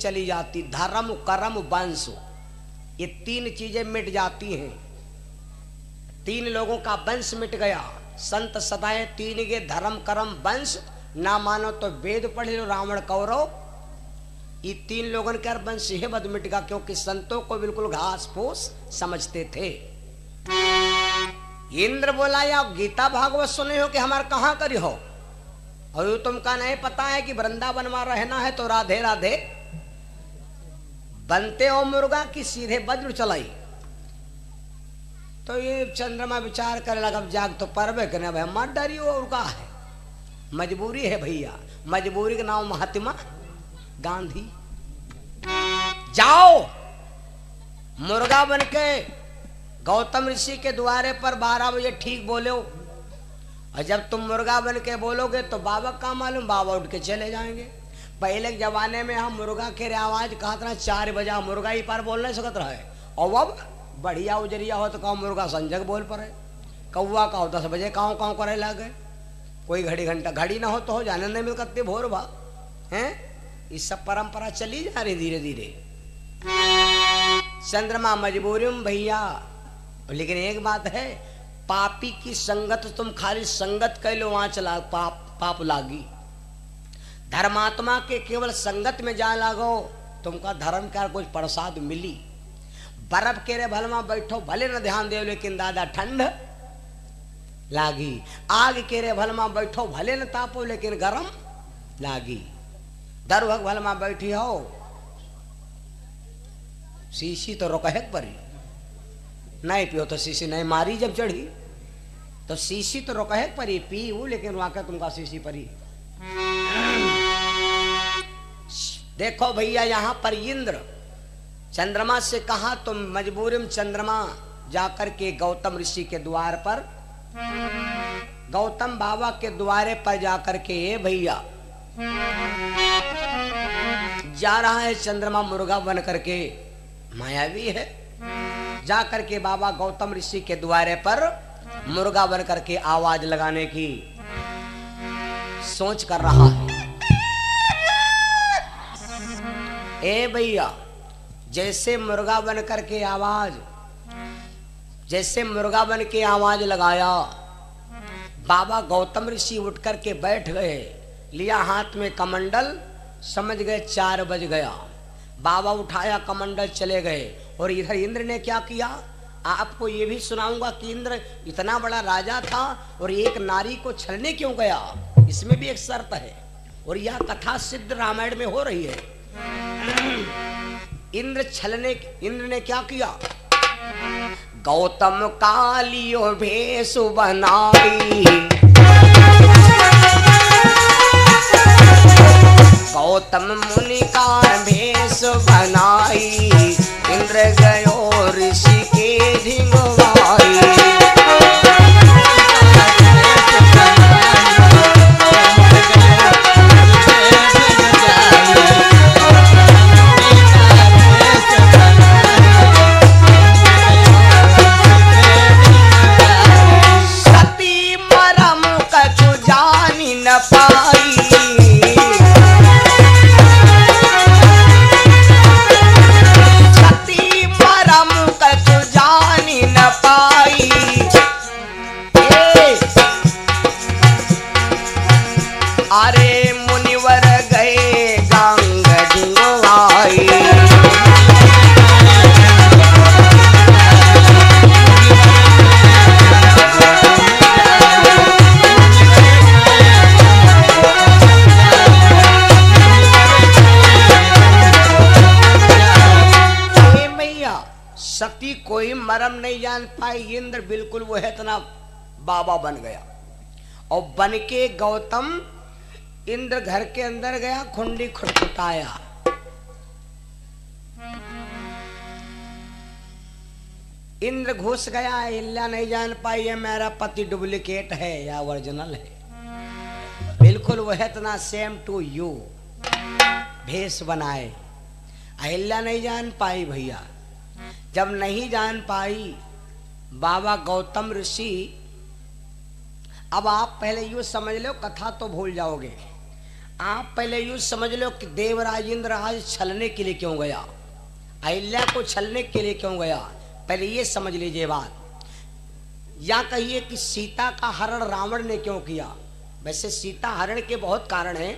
चली जाती, धर्म कर्म वंश, ये तीन चीजें मिट जाती हैं। तीन लोगों का वंश मिट गया। संत सदाएं तीन के धर्म कर्म वंश, ना मानो तो वेद पढ़ लो रावण कौरव। ये तीन लोगों का वंश ही बद मिट गया, क्योंकि संतों को बिल्कुल घास फूस समझते थे। इंद्र बोला या गीता भागवत सुने हो कि हमारे कहाँ करी हो, और तुमका नहीं पता है कि वृंदावन में रहना है तो राधे राधे बनते हो मुर्गा की सीधे वज्र चलाई। तो ये चंद्रमा विचार करे लगा, जाग तो परवे करने भाई मत डरियो, और का है मजबूरी है भैया, मजबूरी का नाम महात्मा गांधी। जाओ मुर्गा बन के गौतम ऋषि के द्वारे पर 12 बजे ठीक बोलो, और जब तुम मुर्गा बन के बोलोगे तो बाबा का मालूम, बाबा उठ के चले जाएंगे। पहले के जमाने में हम मुर्गा के आवाज कहा था 4 बजे मुर्गा ही पार बोल नहीं सकता है, और अब बढ़िया उजरिया हो तो कहो मुर्गा संजग बोल पड़े, कौआ कहो 10 बजे काँव काँव करे लगे, कोई घड़ी घंटा घड़ी ना हो तो हो जाने नहीं मिल करते भोर भा हैं। इस सब परंपरा चली जा रही धीरे धीरे। चंद्रमा मजबूरी में भैया, लेकिन एक बात है, पापी की संगत तुम खाली संगत कर लो, वहां चला पाप लागी। धर्मात्मा के केवल संगत में जा लागो, तुमका धर्म का कुछ प्रसाद मिली। बर्फ के रे भलमा बैठो भले न ध्यान दे, लेकिन दादा ठंड लागी। आग के रे भलमा बैठो भले न तापो, लेकिन गरम लागी। दरभग भलमा बैठी हो, शीशी तो रोकहे परी, नहीं पियो तो शीशी नहीं मारी, जब चढ़ी तो शीशी तो रोकहे परी, पी लेकिन वाकई तुमका शीशी परी। देखो भैया यहाँ पर इंद्र चंद्रमा से कहा, तुम मजबूरी में चंद्रमा जाकर के गौतम ऋषि के द्वार पर, गौतम बाबा के द्वारे पर जाकर के, ये भैया जा रहा है चंद्रमा मुर्गा बन करके, मायावी है। जाकर के बाबा गौतम ऋषि के द्वारे पर मुर्गा बन करके आवाज लगाने की सोच कर रहा है। ए भैया, जैसे मुर्गा बन करके आवाज, जैसे मुर्गा बन के आवाज लगाया, बाबा गौतम ऋषि उठ करके बैठ गए, लिया हाथ में कमंडल, समझ गए 4 बज गया। बाबा उठाया कमंडल चले गए। और इधर इंद्र ने क्या किया, आपको ये भी सुनाऊंगा कि इंद्र इतना बड़ा राजा था और एक नारी को छलने क्यों गया, इसमें भी एक शर्त है, और यह कथा सिद्ध रामायण में हो रही है। इंद्र ने क्या किया, गौतम कालियो भेष बनाई, गौतम मुनि का भेष बनाई, इंद्र गयो ऋषि के ढिंगवाई। सती मरम कछु जानी न पाई, अरे मुनिवर गए गंग ढिंगवाई। भैया सती कोई मरम नहीं जान पाई, इंद्र बिल्कुल वो है इतना बाबा बन गया। और बन के गौतम इंद्र घर के अंदर गया, खुंडी खुटखुटाया, इंद्र घुस गया। अहिल्या नहीं जान पाई है मेरा पति डुप्लीकेट है या ओरिजिनल है, बिल्कुल वह इतना सेम टू यू भेष बनाए। अहिल्या नहीं जान पाई भैया। जब नहीं जान पाई बाबा गौतम ऋषि, अब आप पहले यूं समझ लो, कथा तो भूल जाओगे। आप पहले यूं समझ लो कि देवराज इंद्र आज छलने के लिए क्यों गया, अहिल्या को छलने के लिए क्यों गया, पहले ये समझ लीजिए बात। या कहिए कि सीता का हरण रावण ने क्यों किया। वैसे सीता हरण के बहुत कारण हैं,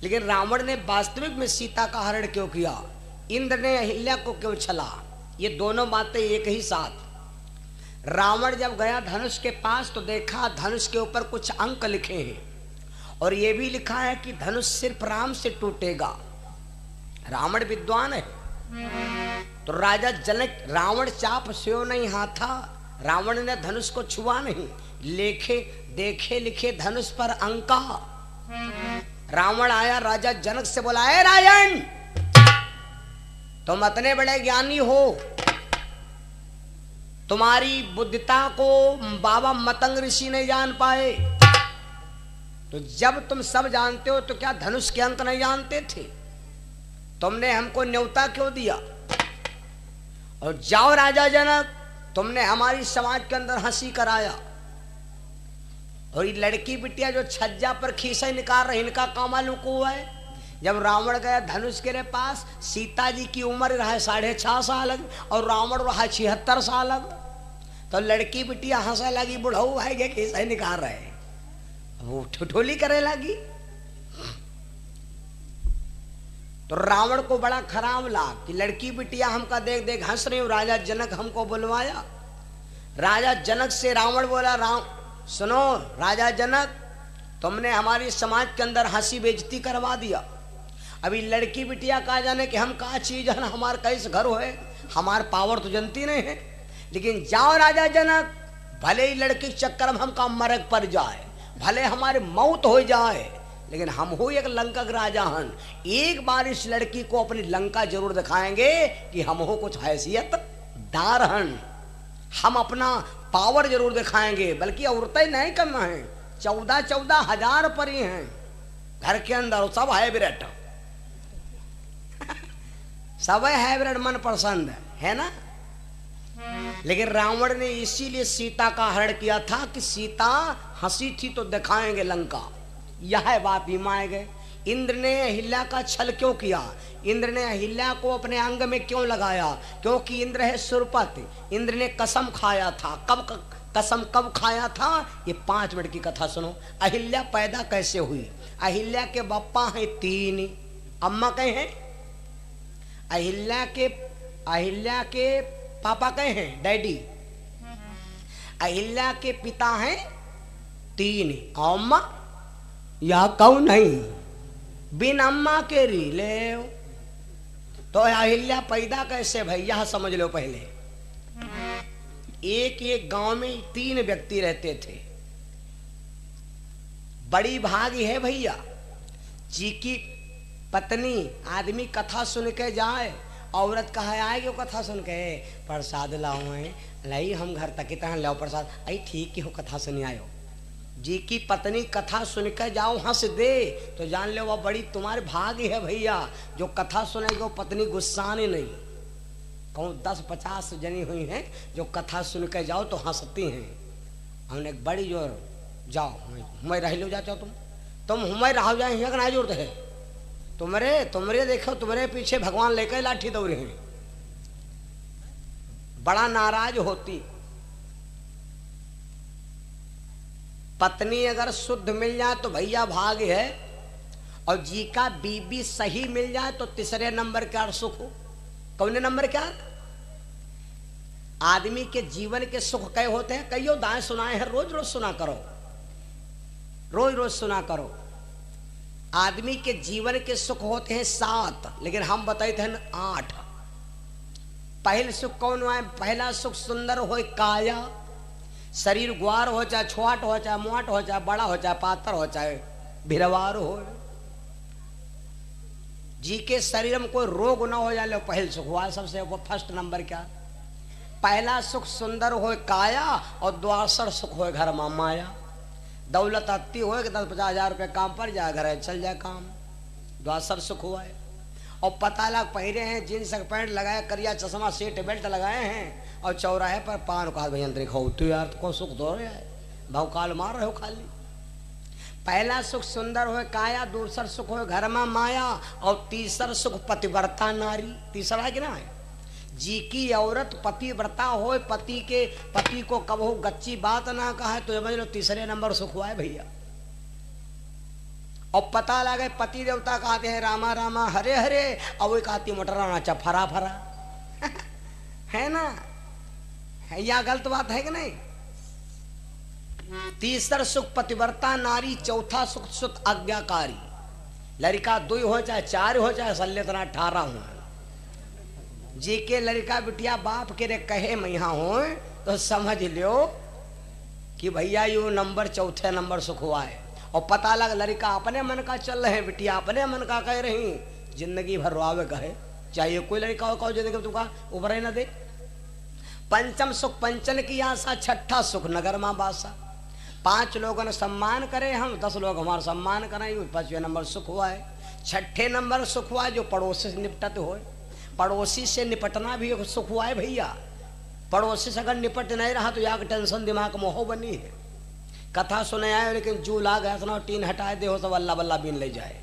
लेकिन रावण ने वास्तविक में सीता का हरण क्यों किया, इंद्र ने अहिल्या को क्यों छला, ये दोनों बातें एक ही साथ। रावण जब गया धनुष के पास तो देखा धनुष के ऊपर कुछ अंक लिखे हैं और ये भी लिखा है कि धनुष सिर्फ राम से टूटेगा। रावण विद्वान है। तो राजा जनक, रावण चाप स्यो नहीं हाथा, रावण ने धनुष को छुआ नहीं, लेखे देखे लिखे धनुष पर अंका। रावण आया राजा जनक से बोला, ए राजन, तुम इतने बड़े ज्ञानी हो, तुम्हारी बुद्धिता को बाबा मतंग ऋषि नहीं जान पाए, तो जब तुम सब जानते हो तो क्या धनुष के अंक नहीं जानते थे? तुमने हमको न्योता क्यों दिया? और जाओ राजा जनक, तुमने हमारी समाज के अंदर हंसी कराया, और ये लड़की बिटिया जो छज्जा पर खीसे निकाल रही, इनका काम मालूम को हुआ है। जब रावण गया धनुष के पास, सीता जी की उम्र रहा 6.5 साल और रावण रहा 76 साल। तो लड़की बिटिया हंसा लगी, बुढ़ऊ भाई के खीसे निकाल रहे, वो ठिठोली करे लगी। तो रावण को बड़ा खराब लगा कि लड़की बिटिया हमका देख देख हंस रही हूं। राजा जनक हमको बुलवाया। राजा जनक से रावण बोला, सुनो राजा जनक, तुमने हमारी समाज के अंदर हंसी बेइज्जती करवा दिया। अभी लड़की बिटिया कहा जाने कि हम का चीज है, हमारे कैसे घर है, हमार पावर तो जनती नहीं है। लेकिन जाओ राजा जनक, भले ही लड़की के चक्कर में हमका मरक पड़ जाए, भले हमारी मौत हो जाए, लेकिन हम हो एक लंका के राजा हन, एक बार इस लड़की को अपनी लंका जरूर दिखाएंगे कि हम हो कुछ हैसियत दार हन, हम अपना पावर जरूर दिखाएंगे। बल्कि औरतें नहीं कम हैं, 14-14 हजार पर ही हैं घर के अंदर, सब हाइब्रिड सब हाइब्रिड मन पसंद है ना। लेकिन रावण ने इसीलिए सीता का हरण किया था कि सीता हंसी थी तो दिखाएंगे लंका, यह बात ही माए गए। इंद्र ने अहिल्या का छल क्यों किया, इंद्र ने अहिल्या को अपने अंग में क्यों लगाया, क्योंकि इंद्र है सुरपति। इंद्र ने कसम खाया था, कसम कब खाया था, ये 5 मिनट की कथा सुनो। अहिल्या पैदा कैसे हुई? अहिल्या के बप्पा हैं 3, अम्मा कहे हैं, अहिल्या के पापा कहे हैं डैडी, अहिल्या के पिता हैं 3, अम्मा या कौन नहीं, बिन अम्मा के री ले। तो अहिल्या पैदा कैसे भैया समझ लो। पहले एक गांव में 3 व्यक्ति रहते थे। बड़ी भागी है भैया जी की पत्नी, आदमी कथा सुन के जाए, औरत कहा आएगी कथा सुन के, प्रसाद लाओ है लाई, हम घर तक की तरह लाओ प्रसाद, आई ठीक ही हो कथा सुनी आयो। जी की पत्नी कथा सुन के जाओ हंस दे तो जान लो वह बड़ी तुम्हारे भाग्य है भैया, जो कथा सुनेगी वो पत्नी गुस्साने नहीं। कहूँ 10-50 जनी हुई हैं जो कथा सुन के जाओ तो हंसती हैं। हमने बड़ी जोर जाओ मैं रह लो जाते हो, तुम हमें रहो जाए यहाँ ना जरूरत है, तुमरे देखो तुम्हारे पीछे भगवान लेकर लाठी दौड़े हैं। बड़ा नाराज होती। पत्नी अगर शुद्ध मिल जाए तो भैया भाग्य है, और जी का बीबी सही मिल जाए तो तीसरे नंबर क्या सुख हो। कौन नंबर क्या? आदमी के जीवन के सुख कई होते हैं, कईयों दाएं सुनाए हैं, रोज रोज सुना करो, रोज रोज सुना करो। आदमी के जीवन के सुख होते हैं 7, लेकिन हम बताते हैं 8। पहले सुख कौन है? पहला सुख सुंदर हो काया, शरीर ग्वार हो चाहे छोट हो चाहे मोट हो चाहे बड़ा हो चाहे पातर हो चाहे भिरवार हो, जी के शरीर में कोई रोग ना हो जाए, पहले सुख हुआ सबसे वो फर्स्ट नंबर। क्या? पहला सुख सुंदर हो काया, और द्वासर सुख हो घर में माया। दौलत अति हो कि 10-50 हजार रुपये काम पर जाए, घर चल जाए काम, द्वासर सुख हुआ है। और पता लग पहरे हैं, जींस का पैंट लगाए, करिया चश्मा सीट बेल्ट लगाए हैं, और चौराहे पर पान का भैया खाओ तो यार को सुख दो रहे है, भाव काल मार रहे हो खाली। पहला सुख सुंदर हो काया, दूसर सुख हो घर में माया, और तीसर सुख पतिव्रता नारी। तीसरा है कि ना है जी की औरत पतिव्रता हो, पति को कबहू गच्ची बात ना कहा, तो समझ लो तीसरे नंबर सुख हुआ है भैया। और पता लगे पति देवता कहते हैं रामा रामा हरे हरे, और वो कहती मोटरा नाचा फरा फरा है ना, है या गलत बात है कि नहीं। तीसरा सुख पतिव्रता नारी, चौथा सुख सुख आज्ञाकारी। लड़का 2 हो चाहे 4 हो चाहे सल्ले तना 18 हो, जी के लड़का बिटिया बाप के रे कहे मैया हो तो समझ लो कि भैया यू नंबर चौथे नंबर सुख हुआ है। और पता लग लड़का अपने मन का चल रहे, बिटिया अपने मन का कह रही, जिंदगी भर रोआवे कहे, चाहे कोई लड़का हो कहो जिंदगी तुमका उभर ही ना दे। पंचम सुख पंचन की आशा, छठा सुख नगर मां बासा। 5 लोगों ने सम्मान करे, हम 10 लोग हमारा सम्मान करें, 5वें नंबर सुख हुआ है। 6ठे नंबर सुख हुआ है जो पड़ोसी से निपटते हो, पड़ोसी से निपटना भी एक सुख हुआ है भैया। पड़ोसी से अगर निपट नहीं रहा तो यहाँ टेंशन दिमाग में हो बनी है। कथा सुने आए लेकिन जू ला गया सुना टीन हटाए दे हो सब अल्लाह बल्ला बीन ले जाए,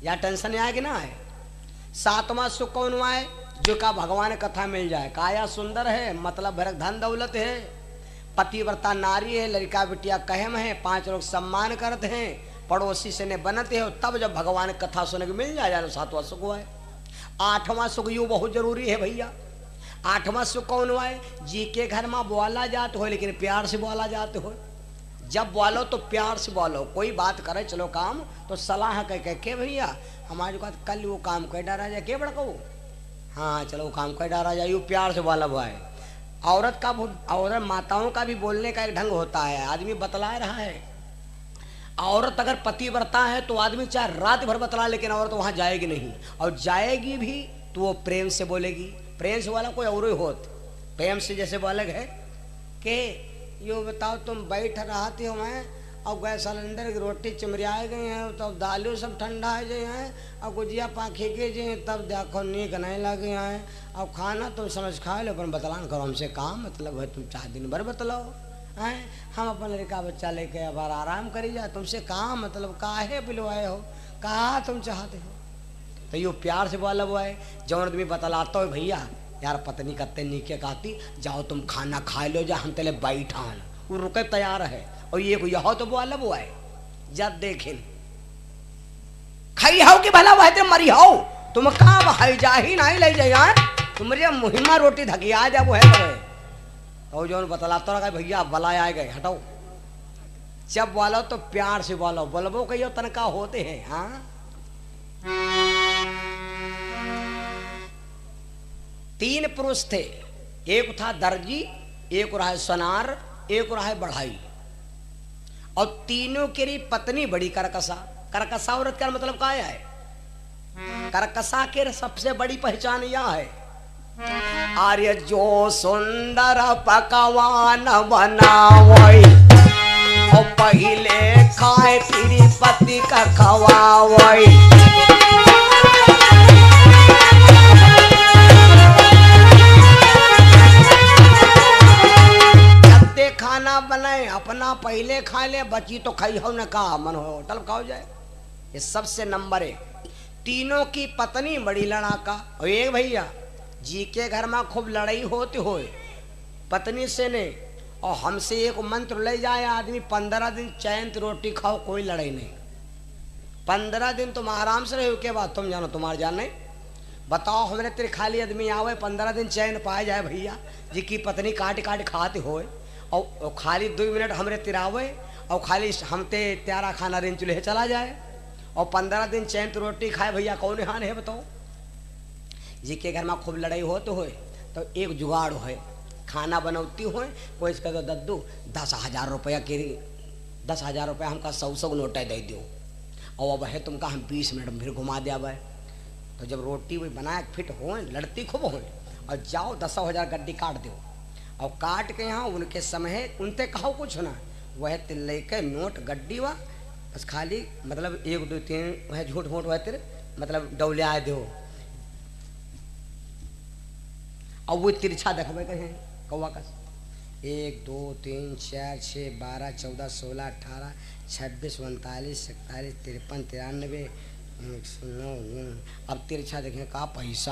या टेंशन आए कि ना है। 7वां सुख कौन हुआ है जो का भगवान कथा मिल जाए, काया सुंदर है मतलब भरक धन दौलत है, पतिव्रता नारी है, लड़का बिटिया कहम है, 5 लोग सम्मान करते हैं, पड़ोसी से ने बनते हो, तब जब भगवान कथा सुने को मिल जाए तो 7वां सुख हुआ है। 8वां सुख यू बहुत जरूरी है भैया। 8वां सुख कौन हुआ है जी के घर में बोला जाते हो लेकिन प्यार से बोला जाते हो। जब बोलो तो प्यार से बोलो, कोई बात करे चलो काम तो सलाह कह के भैया हमारे को कल वो काम कह डारा जाए के बड़ा कहो, हाँ चलो वो काम कह डारा जाए, यू प्यार से बोला हुआ है। औरत माताओं का भी बोलने का एक ढंग होता है, आदमी बतला रहा है। औरत अगर पतिव्रता है तो आदमी चाहे रात भर बतला, लेकिन औरत वहां जाएगी नहीं, और जाएगी भी तो वो प्रेम से बोलेगी। प्रेम से वाला कोई और ही होत, प्रेम से जैसे बोलेग है कि यो बताओ तुम बैठ रहते हो मैं और गैस सिलेंडर की रोटी चिमरियाए गए हैं, तब दालू सब ठंडा है जे हैं और गुजिया पाखी के जे तब देखो नीक नहीं लगे हैं, और खाना तुम समझ खा लो पर बतलान करो, हमसे काम मतलब है तुम 4 दिन भर बतलाओ हैं, हम अपन लड़का बच्चा लेके अब आराम करी जाए, तुमसे काम मतलब काहे बिलवाए हो, कहा तुम चाहते हो। तो यो प्यार से बोला हुआ है। जौन तुम्हें बतलाता हो भैया यार पत्नी कत्ते नीके कहती, जाओ तुम खाना खा लो जा हम तेले बैठा, वो रुके तैयार है, और ये यहो तो बोला हुआ है जब देखें खाई हो कि भला वह मरी हो, तुम कहाँ भाई जा ही नहीं ले जाए, तुम मुहिमा रोटी धकिया जा वो है। और जो बतलाता रहा भैया बलाए आए गए हटाओ, जब बोलो तो प्यार से बोलो, बोलबो कहियो तनका होते हैं। हाँ 3 पुरुष थे, एक था दर्जी, एक रहा सोनार, एक रहा बढ़ाई, और तीनों की पत्नी बड़ी करकसा। करकसा औरत का मतलब क्या है, करकसा के सबसे बड़ी पहचान यह है आर्य जो सुंदर पकवान बनावई, और पहले खाए फिर पति का खवावई। जत्ते खाना बनाए अपना पहले खा ले, बची तो खाई हो न का मन हो तलब खाओ जाए, ये सबसे नंबर 1। तीनों की पत्नी बड़ी लड़ाका, और एक भैया जी के घर में खूब लड़ाई होती हो पत्नी से ने, और हमसे एक मंत्र ले जाए आदमी 15 दिन चैन रोटी खाओ कोई लड़ाई नहीं, 15 दिन तुम आराम से रहे, के बाद तुम जानो तुम्हारे जान नहीं। बताओ हमने तेरे खाली आदमी आवे 15 दिन चैन पाए जाए भैया जी की पत्नी काट काट खाते हो, और खाली 2 मिनट हमरे तिरावे और खाली हम ते त्यारा खाना रिन चूल्हे चला जाए, और 15 दिन चैन रोटी खाए भैया कौन हान है बताओ। जी के घर में खूब लड़ाई होते हो तो एक जुगाड़ हो, खाना बनौती हो कोई इसका तो दद्दू 10,000 रुपया के 10,000 रुपया हमका 100 नोट दे दो, और अब है तुमका हम 20 मिनट में फिर घुमा दिया भाई। तो जब रोटी वही बनाए फिट हो लड़ती खूब हो, और जाओ 10,000 गड्डी काट दो, और काट के यहाँ उनके समय उनते कहो कुछ ना, वह लेके नोट गड्डी वा बस खाली मतलब 1 2 3 वह झूठ मूठ वह तेरे मतलब डौले आए दो, और वो तिरछा देखबे कहे कौवा का 1 2 3 4 6 12 14 16 18 26 39 47 53 93 109। अब तिरछा देखें का पैसा